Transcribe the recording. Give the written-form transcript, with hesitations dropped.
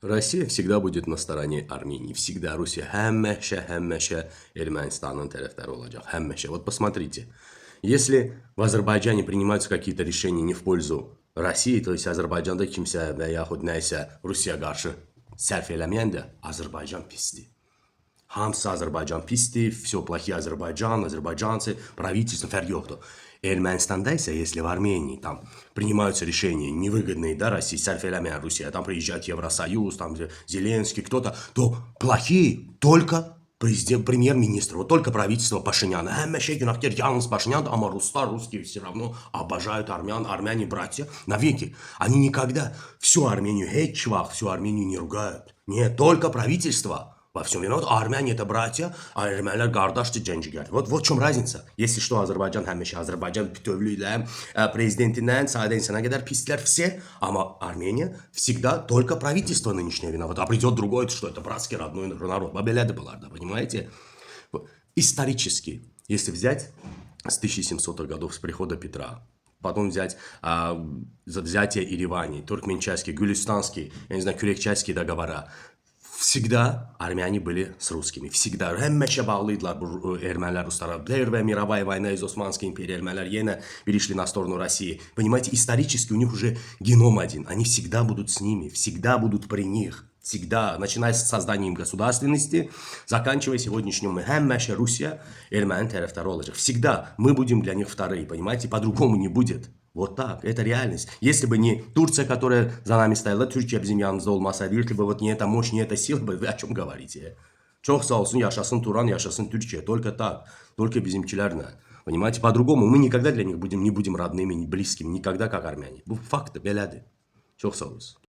Россия всегда будет на стороне Армении. Всегда Rusya həmişə Ermənistanın tərəfdarı olacaq. Həmişə. Вот посмотрите. Если в Азербайджане принимаются какие-то решения не в пользу России, то есть Azərbaycanda kimsə və yaxud nəysə Rusiyaya qarşı sərf eləməyəndə Azərbaycan pisdir. Hamısı Azərbaycan pisdir, все плохие Azərbaycan, azərbaycanцы, правительство, fərq yoxdur. Ermənistanda ise, если в Армении там принимаются решения невыгодные, да, России, сәрf eləməyən Rusiyaya, там приезжает Евросоюз, там Зеленский, кто-то, то плохие только президент, премьер-министр, вот только правительство Пашиняна. Həmişə günahkar yalnız Пашинян, а русские все равно обожают армян, армяне братья навеки. Они никогда всю Армению, всю Армению не ругают. Нет, только правительство. Во всем виноват. А армяне это братья, а ermənilər qardaşdır, cəngələr. Вот в чем разница. Если что, Azərbaycan həmişə Azərbaycan bütövlüylə, президентindən, sadə insana qədər pislər все, а Армения всегда только правительство нынешнее виноват. А придет другой, что это братский родной народ. Belədir bunlar da, понимаете? Исторически, если взять с 1700-х годов, с прихода Петра, потом взять взятие Еревани, туркменчайский, гюлистанский, я не знаю, kürekçayский договора, всегда армяне были с русскими. Всегда. Həmişə bağlıydılar bu ermənilər ruslara. Первая мировая война из Османской империи. Ermənilər yenə перешли на сторону России. Понимаете, исторически у них уже геном один. Они всегда будут с ними. Всегда будут при них. Всегда. Начиная с созданием государственности, заканчивая сегодняшним. Həmişə Rusya erməni tərəfdarı olacaq. Всегда. Мы будем для них вторые. Понимаете, по-другому не будет. Вот так, это реальность. Если бы не Турция, которая за нами стояла, Türkiye bizim yanımızda olmasaydı, если бы вот не эта мощь, не эта сила, вы о чем говорите? Çok sağ olsun, yaşasın Turan, yaşasın Türkiye. Только так, только bizimkilerle. Понимаете, по-другому мы никогда для них не будем родными, не близкими, никогда как армяне. Bu faktı, belədir. Çok sağ olun.